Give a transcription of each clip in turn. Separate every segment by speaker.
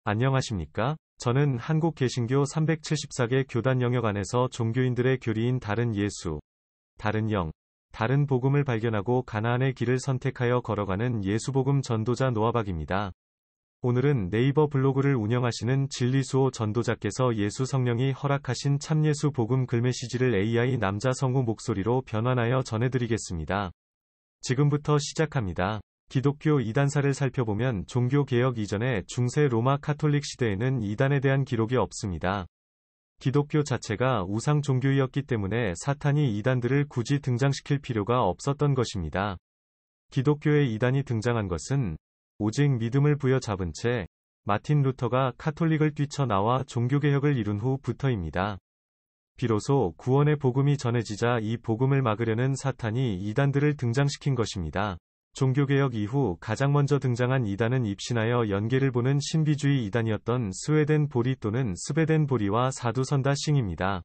Speaker 1: 안녕하십니까? 저는 한국 개신교 374개 교단 영역 안에서 종교인들의 교리인 다른 예수, 다른 영, 다른 복음을 발견하고 가나안의 길을 선택하여 걸어가는 예수복음 전도자 노아박입니다. 오늘은 네이버 블로그를 운영하시는 진리수호 전도자께서 예수 성령이 허락하신 참예수 복음 글메시지를 AI 남자 성우 목소리로 변환하여 전해드리겠습니다. 지금부터 시작합니다. 기독교 이단사를 살펴보면 종교개혁 이전에 중세 로마 카톨릭 시대에는 이단에 대한 기록이 없습니다. 기독교 자체가 우상 종교이었기 때문에 사탄이 이단들을 굳이 등장시킬 필요가 없었던 것입니다. 기독교에 이단이 등장한 것은 오직 믿음을 부여잡은 채 마틴 루터가 카톨릭을 뛰쳐나와 종교개혁을 이룬 후부터입니다. 비로소 구원의 복음이 전해지자 이 복음을 막으려는 사탄이 이단들을 등장시킨 것입니다. 종교개혁 이후 가장 먼저 등장한 이단은 입신하여 연계를 보는 신비주의 이단이었던 스웨덴 보리 또는 스베덴 보리와 사두선다 싱입니다.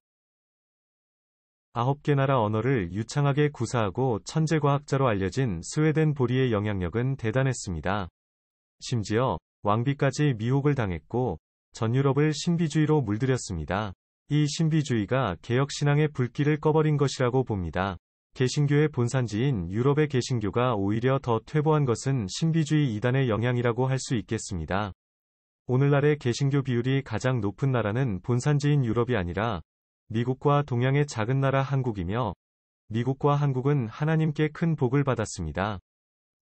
Speaker 1: 9개 나라 언어를 유창하게 구사하고 천재과학자로 알려진 스웨덴 보리의 영향력은 대단했습니다. 심지어 왕비까지 미혹을 당했고 전 유럽을 신비주의로 물들였습니다. 이 신비주의가 개혁신앙의 불길을 꺼버린 것이라고 봅니다. 개신교의 본산지인 유럽의 개신교가 오히려 더 퇴보한 것은 신비주의 이단의 영향이라고 할 수 있겠습니다. 오늘날의 개신교 비율이 가장 높은 나라는 본산지인 유럽이 아니라 미국과 동양의 작은 나라 한국이며, 미국과 한국은 하나님께 큰 복을 받았습니다.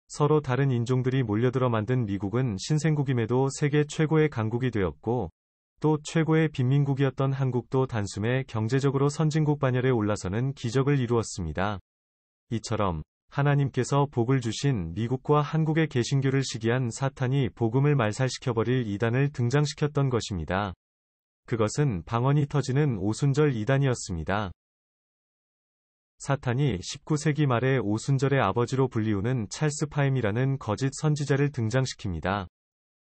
Speaker 1: 서로 다른 인종들이 몰려들어 만든 미국은 신생국임에도 세계 최고의 강국이 되었고, 또 최고의 빈민국이었던 한국도 단숨에 경제적으로 선진국 반열에 올라서는 기적을 이루었습니다. 이처럼 하나님께서 복을 주신 미국과 한국의 개신교를 시기한 사탄이 복음을 말살시켜버릴 이단을 등장시켰던 것입니다. 그것은 방언이 터지는 오순절 이단이었습니다. 사탄이 19세기 말에 오순절의 아버지로 불리우는 찰스 파임이라는 거짓 선지자를 등장시킵니다.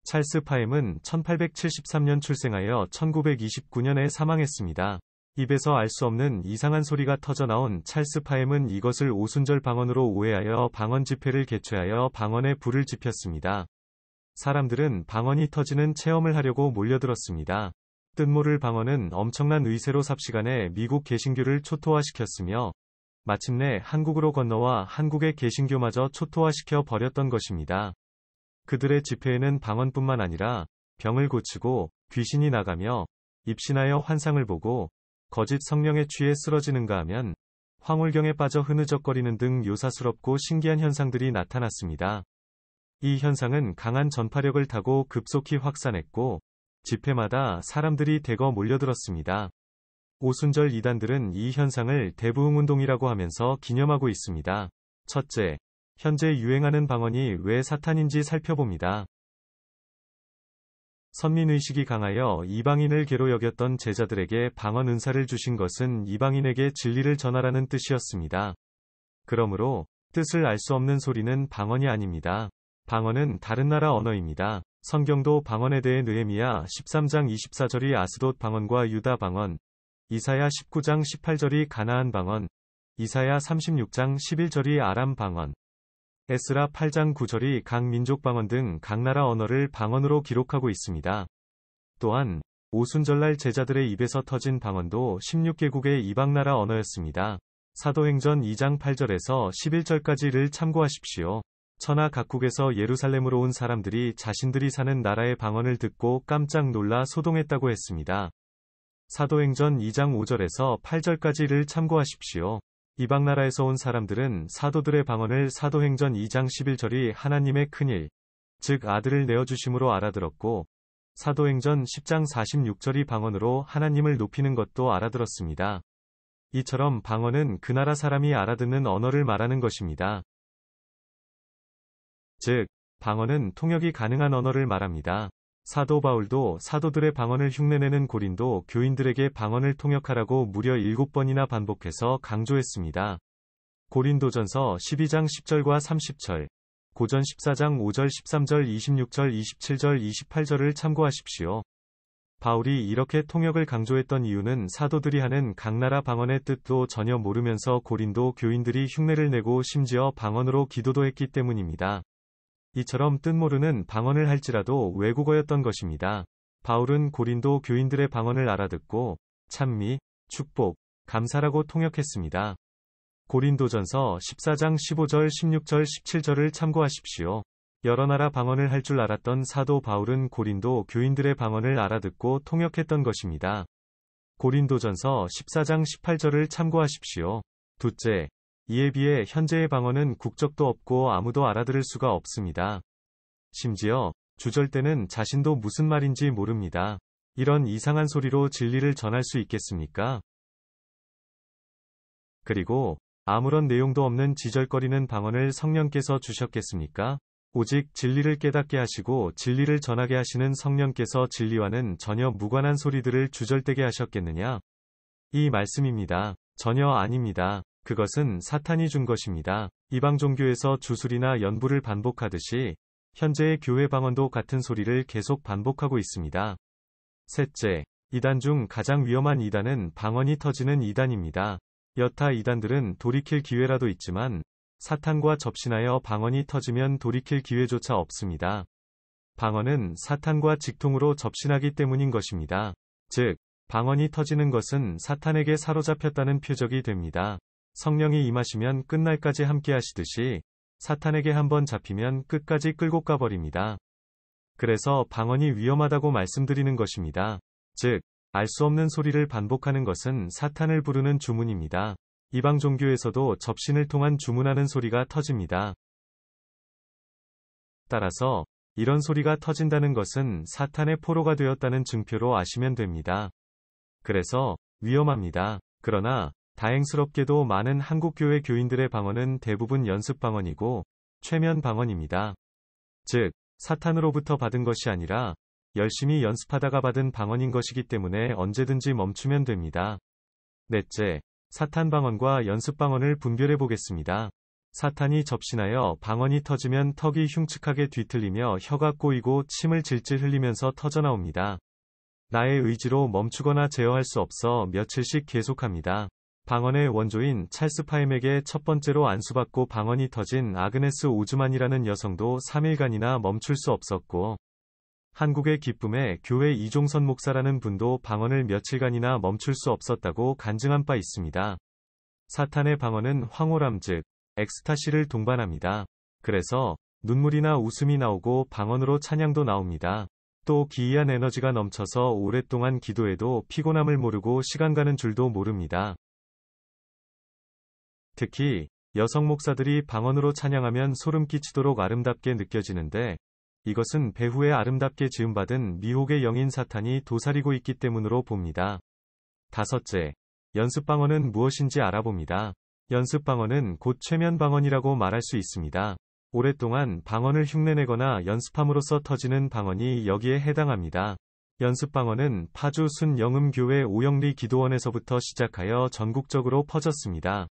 Speaker 1: 찰스 파임은 1873년 출생하여 1929년에 사망했습니다. 입에서 알 수 없는 이상한 소리가 터져나온 찰스 파임은 이것을 오순절 방언으로 오해하여 방언 집회를 개최하여 방언에 불을 지폈습니다. 사람들은 방언이 터지는 체험을 하려고 몰려들었습니다. 뜻모를 방언은 엄청난 의세로 삽시간에 미국 개신교를 초토화시켰으며 마침내 한국으로 건너와 한국의 개신교마저 초토화시켜 버렸던 것입니다. 그들의 집회에는 방언뿐만 아니라 병을 고치고 귀신이 나가며 입신하여 환상을 보고 거짓 성령에 취해 쓰러지는가 하면 황홀경에 빠져 흐느적거리는 등 요사스럽고 신기한 현상들이 나타났습니다. 이 현상은 강한 전파력을 타고 급속히 확산했고 집회마다 사람들이 대거 몰려들었습니다. 오순절 이단들은 이 현상을 대부흥운동이라고 하면서 기념하고 있습니다. 첫째, 현재 유행하는 방언이 왜 사탄인지 살펴봅니다. 선민의식이 강하여 이방인을 괴로 여겼던 제자들에게 방언 은사를 주신 것은 이방인에게 진리를 전하라는 뜻이었습니다. 그러므로 뜻을 알 수 없는 소리는 방언이 아닙니다. 방언은 다른 나라 언어입니다. 성경도 방언에 대해 느헤미야 13장 24절이 아스돗 방언과 유다 방언, 이사야 19장 18절이 가나안 방언, 이사야 36장 11절이 아람 방언, 에스라 8장 9절이 각 민족 방언 등 각 나라 언어를 방언으로 기록하고 있습니다. 또한 오순절날 제자들의 입에서 터진 방언도 16개국의 이방나라 언어였습니다. 사도행전 2장 8절에서 11절까지를 참고하십시오. 천하 각국에서 예루살렘으로 온 사람들이 자신들이 사는 나라의 방언을 듣고 깜짝 놀라 소동했다고 했습니다. 사도행전 2장 5절에서 8절까지를 참고하십시오. 이방나라에서 온 사람들은 사도들의 방언을 사도행전 2장 11절이 하나님의 큰일, 즉 아들을 내어주심으로 알아들었고, 사도행전 10장 46절이 방언으로 하나님을 높이는 것도 알아들었습니다. 이처럼 방언은 그 나라 사람이 알아듣는 언어를 말하는 것입니다. 즉, 방언은 통역이 가능한 언어를 말합니다. 사도 바울도 사도들의 방언을 흉내내는 고린도 교인들에게 방언을 통역하라고 무려 7번이나 반복해서 강조했습니다. 고린도전서 12장 10절과 30절, 고전 14장 5절 13절 26절 27절 28절을 참고하십시오. 바울이 이렇게 통역을 강조했던 이유는 사도들이 하는 각 나라 방언의 뜻도 전혀 모르면서 고린도 교인들이 흉내를 내고 심지어 방언으로 기도도 했기 때문입니다. 이처럼 뜻 모르는 방언을 할지라도 외국어였던 것입니다. 바울은 고린도 교인들의 방언을 알아듣고 찬미, 축복, 감사라고 통역했습니다. 고린도전서 14장 15절, 16절, 17절을 참고하십시오. 여러 나라 방언을 할 줄 알았던 사도 바울은 고린도 교인들의 방언을 알아듣고 통역했던 것입니다. 고린도전서 14장 18절을 참고하십시오. 둘째, 이에 비해 현재의 방언은 국적도 없고 아무도 알아들을 수가 없습니다. 심지어 주절 때는 자신도 무슨 말인지 모릅니다. 이런 이상한 소리로 진리를 전할 수 있겠습니까? 그리고 아무런 내용도 없는 지절거리는 방언을 성령께서 주셨겠습니까? 오직 진리를 깨닫게 하시고 진리를 전하게 하시는 성령께서 진리와는 전혀 무관한 소리들을 주절되게 하셨겠느냐? 이 말씀입니다. 전혀 아닙니다. 그것은 사탄이 준 것입니다. 이방 종교에서 주술이나 연부를 반복하듯이 현재의 교회 방언도 같은 소리를 계속 반복하고 있습니다. 셋째, 이단 중 가장 위험한 이단은 방언이 터지는 이단입니다. 여타 이단들은 돌이킬 기회라도 있지만 사탄과 접신하여 방언이 터지면 돌이킬 기회조차 없습니다. 방언은 사탄과 직통으로 접신하기 때문인 것입니다. 즉, 방언이 터지는 것은 사탄에게 사로잡혔다는 표적이 됩니다. 성령이 임하시면 끝날까지 함께 하시듯이 사탄에게 한번 잡히면 끝까지 끌고 가버립니다. 그래서 방언이 위험하다고 말씀드리는 것입니다. 즉, 알 수 없는 소리를 반복하는 것은 사탄을 부르는 주문입니다. 이방 종교에서도 접신을 통한 주문하는 소리가 터집니다. 따라서 이런 소리가 터진다는 것은 사탄의 포로가 되었다는 증표로 아시면 됩니다. 그래서 위험합니다. 그러나 다행스럽게도 많은 한국교회 교인들의 방언은 대부분 연습 방언이고 최면 방언입니다. 즉, 사탄으로부터 받은 것이 아니라 열심히 연습하다가 받은 방언인 것이기 때문에 언제든지 멈추면 됩니다. 넷째, 사탄 방언과 연습 방언을 분별해 보겠습니다. 사탄이 접신하여 방언이 터지면 턱이 흉측하게 뒤틀리며 혀가 꼬이고 침을 질질 흘리면서 터져나옵니다. 나의 의지로 멈추거나 제어할 수 없어 며칠씩 계속합니다. 방언의 원조인 찰스 파임에게 첫 번째로 안수받고 방언이 터진 아그네스 오즈만이라는 여성도 3일간이나 멈출 수 없었고, 한국의 기쁨의 교회 이종선 목사라는 분도 방언을 며칠간이나 멈출 수 없었다고 간증한 바 있습니다. 사탄의 방언은 황홀함 즉 엑스타시를 동반합니다. 그래서 눈물이나 웃음이 나오고 방언으로 찬양도 나옵니다. 또 기이한 에너지가 넘쳐서 오랫동안 기도해도 피곤함을 모르고 시간 가는 줄도 모릅니다. 특히 여성 목사들이 방언으로 찬양하면 소름 끼치도록 아름답게 느껴지는데, 이것은 배후에 아름답게 지음받은 미혹의 영인 사탄이 도사리고 있기 때문으로 봅니다. 다섯째, 연습방언은 무엇인지 알아봅니다. 연습방언은 곧 최면방언이라고 말할 수 있습니다. 오랫동안 방언을 흉내내거나 연습함으로써 터지는 방언이 여기에 해당합니다. 연습방언은 파주 순영음교회 오영리 기도원에서부터 시작하여 전국적으로 퍼졌습니다.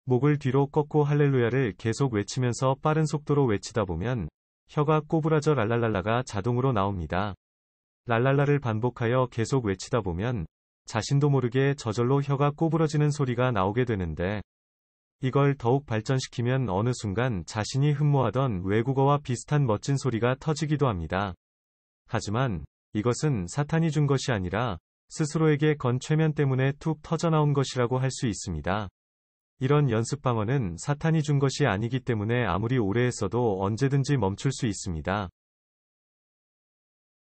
Speaker 1: 목을 뒤로 꺾고 할렐루야를 계속 외치면서 빠른 속도로 외치다 보면 혀가 꼬부라져 랄랄랄라가 자동으로 나옵니다. 랄랄라를 반복하여 계속 외치다 보면 자신도 모르게 저절로 혀가 꼬부러지는 소리가 나오게 되는데, 이걸 더욱 발전시키면 어느 순간 자신이 흠모하던 외국어와 비슷한 멋진 소리가 터지기도 합니다. 하지만 이것은 사탄이 준 것이 아니라 스스로에게 건 최면 때문에 툭 터져나온 것이라고 할 수 있습니다. 이런 연습 방언은 사탄이 준 것이 아니기 때문에 아무리 오래 했어도 언제든지 멈출 수 있습니다.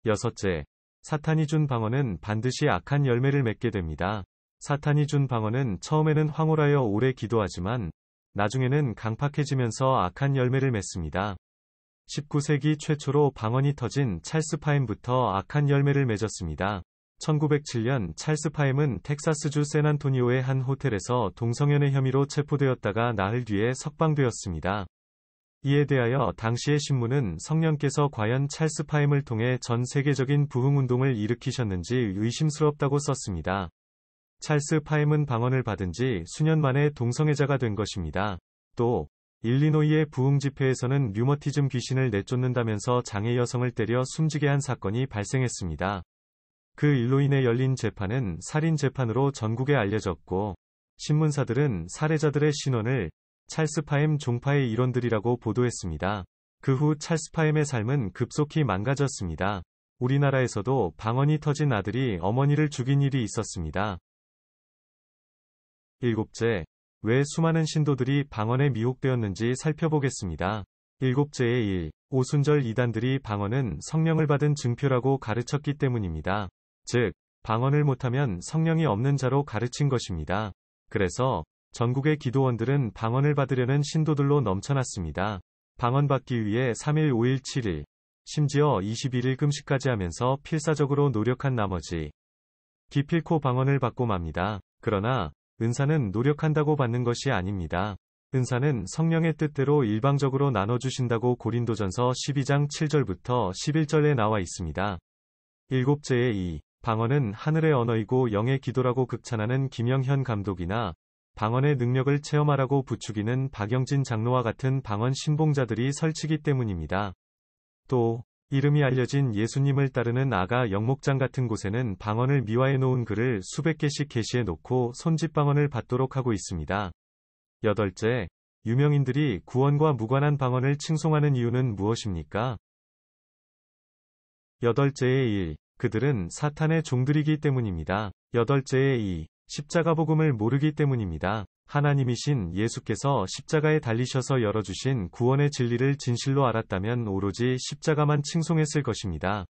Speaker 1: 여섯째, 사탄이 준 방언은 반드시 악한 열매를 맺게 됩니다. 사탄이 준 방언은 처음에는 황홀하여 오래 기도하지만 나중에는 강팍해지면서 악한 열매를 맺습니다. 19세기 최초로 방언이 터진 찰스 파임부터 악한 열매를 맺었습니다. 1907년 찰스 파임은 텍사스주 샌안토니오의 한 호텔에서 동성연애 혐의로 체포되었다가 나흘 뒤에 석방되었습니다. 이에 대하여 당시의 신문은 성령께서 과연 찰스 파임을 통해 전 세계적인 부흥운동을 일으키셨는지 의심스럽다고 썼습니다. 찰스 파임은 방언을 받은 지 수년 만에 동성애자가 된 것입니다. 또 일리노이의 부흥 집회에서는 류머티즘 귀신을 내쫓는다면서 장애 여성을 때려 숨지게 한 사건이 발생했습니다. 그 일로 인해 열린 재판은 살인 재판으로 전국에 알려졌고, 신문사들은 살해자들의 신원을 찰스 파임 종파의 일원들이라고 보도했습니다. 그 후 찰스 파임의 삶은 급속히 망가졌습니다. 우리나라에서도 방언이 터진 아들이 어머니를 죽인 일이 있었습니다. 일곱째, 왜 수많은 신도들이 방언에 미혹되었는지 살펴보겠습니다. 일곱째의 1. 오순절 이단들이 방언은 성령을 받은 증표라고 가르쳤기 때문입니다. 즉, 방언을 못하면 성령이 없는 자로 가르친 것입니다. 그래서 전국의 기도원들은 방언을 받으려는 신도들로 넘쳐났습니다. 방언 받기 위해 3일, 5일, 7일, 심지어 21일 금식까지 하면서 필사적으로 노력한 나머지 기필코 방언을 받고 맙니다. 그러나 은사는 노력한다고 받는 것이 아닙니다. 은사는 성령의 뜻대로 일방적으로 나눠주신다고 고린도전서 12장 7절부터 11절에 나와 있습니다. 일곱째의 2. 방언은 하늘의 언어이고 영의 기도라고 극찬하는 김영현 감독이나 방언의 능력을 체험하라고 부추기는 박영진 장로와 같은 방언 신봉자들이 설치기 때문입니다. 또 이름이 알려진 예수님을 따르는 아가 영목장 같은 곳에는 방언을 미화해 놓은 글을 수백 개씩 게시해 놓고 손짓방언을 받도록 하고 있습니다. 여덟째, 유명인들이 구원과 무관한 방언을 칭송하는 이유는 무엇입니까? 여덟째의 1. 그들은 사탄의 종들이기 때문입니다. 여덟째의 2. 십자가 복음을 모르기 때문입니다. 하나님이신 예수께서 십자가에 달리셔서 열어주신 구원의 진리를 진실로 알았다면 오로지 십자가만 칭송했을 것입니다.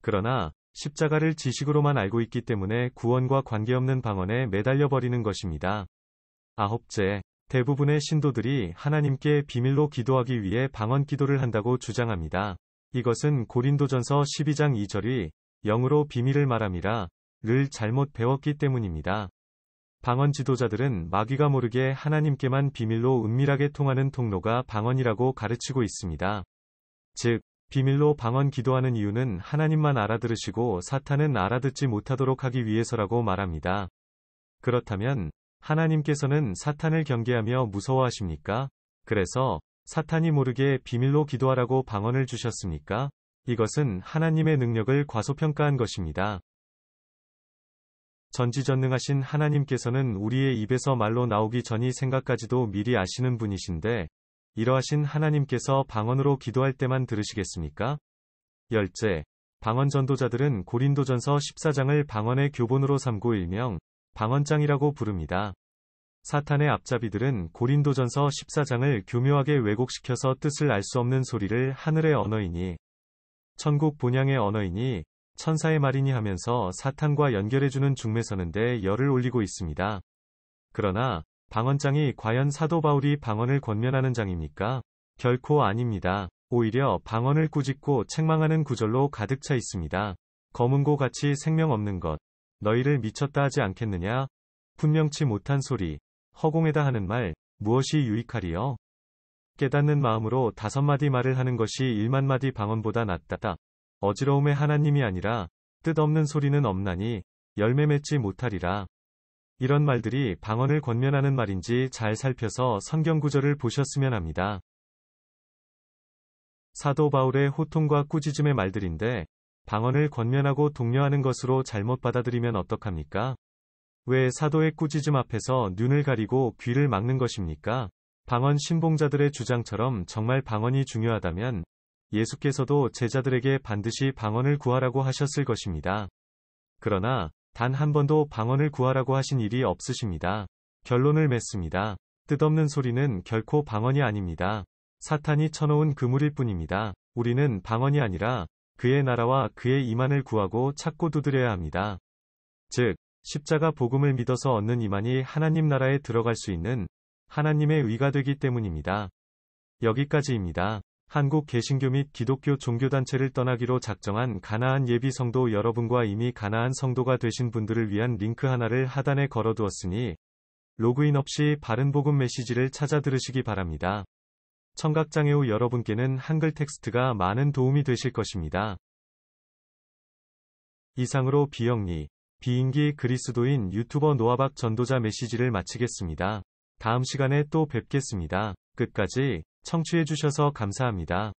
Speaker 1: 그러나 십자가를 지식으로만 알고 있기 때문에 구원과 관계없는 방언에 매달려 버리는 것입니다. 아홉째, 대부분의 신도들이 하나님께 비밀로 기도하기 위해 방언 기도를 한다고 주장합니다. 이것은 고린도전서 12장 2절이 영으로 비밀을 말함이라 를 잘못 배웠기 때문입니다. 방언 지도자들은 마귀가 모르게 하나님께만 비밀로 은밀하게 통하는 통로가 방언이라고 가르치고 있습니다. 즉, 비밀로 방언 기도하는 이유는 하나님만 알아들으시고 사탄은 알아듣지 못하도록 하기 위해서라고 말합니다. 그렇다면 하나님께서는 사탄을 경계하며 무서워하십니까? 그래서 사탄이 모르게 비밀로 기도하라고 방언을 주셨습니까? 이것은 하나님의 능력을 과소평가한 것입니다. 전지전능하신 하나님께서는 우리의 입에서 말로 나오기 전이 생각까지도 미리 아시는 분이신데 이러하신 하나님께서 방언으로 기도할 때만 들으시겠습니까? 열째, 방언 전도자들은 고린도전서 14장을 방언의 교본으로 삼고 일명 방언장이라고 부릅니다. 사탄의 앞잡이들은 고린도전서 14장을 교묘하게 왜곡시켜서 뜻을 알 수 없는 소리를 하늘의 언어이니 천국 본향의 언어이니 천사의 말이니 하면서 사탄과 연결해주는 중매서는데 열을 올리고 있습니다. 그러나 방언장이 과연 사도 바울이 방언을 권면하는 장입니까? 결코 아닙니다. 오히려 방언을 꾸짖고 책망하는 구절로 가득 차 있습니다. 검은고 같이 생명 없는 것, 너희를 미쳤다 하지 않겠느냐? 분명치 못한 소리, 허공에다 하는 말, 무엇이 유익하리요? 깨닫는 마음으로 5마디 말을 하는 것이 1만 마디 방언보다 낫다. 어지러움의 하나님이 아니라 뜻없는 소리는 없나니 열매 맺지 못하리라. 이런 말들이 방언을 권면하는 말인지 잘 살펴서 성경 구절을 보셨으면 합니다. 사도 바울의 호통과 꾸짖음의 말들인데 방언을 권면하고 독려하는 것으로 잘못 받아들이면 어떡합니까? 왜 사도의 꾸짖음 앞에서 눈을 가리고 귀를 막는 것입니까? 방언 신봉자들의 주장처럼 정말 방언이 중요하다면 예수께서도 제자들에게 반드시 방언을 구하라고 하셨을 것입니다. 그러나 단 한 번도 방언을 구하라고 하신 일이 없으십니다. 결론을 맺습니다. 뜻없는 소리는 결코 방언이 아닙니다. 사탄이 쳐놓은 그물일 뿐입니다. 우리는 방언이 아니라 그의 나라와 그의 임한을 구하고 찾고 두드려야 합니다. 즉, 십자가 복음을 믿어서 얻는 임한이 하나님 나라에 들어갈 수 있는 하나님의 의가 되기 때문입니다. 여기까지입니다. 한국 개신교 및 기독교 종교단체를 떠나기로 작정한 가나안 예비 성도 여러분과 이미 가나안 성도가 되신 분들을 위한 링크 하나를 하단에 걸어두었으니 로그인 없이 바른 복음 메시지를 찾아 들으시기 바랍니다. 청각장애 후 여러분께는 한글 텍스트가 많은 도움이 되실 것입니다. 이상으로 비영리, 비인기 그리스도인 유튜버 노아박 전도자 메시지를 마치겠습니다. 다음 시간에 또 뵙겠습니다. 끝까지 청취해주셔서 감사합니다.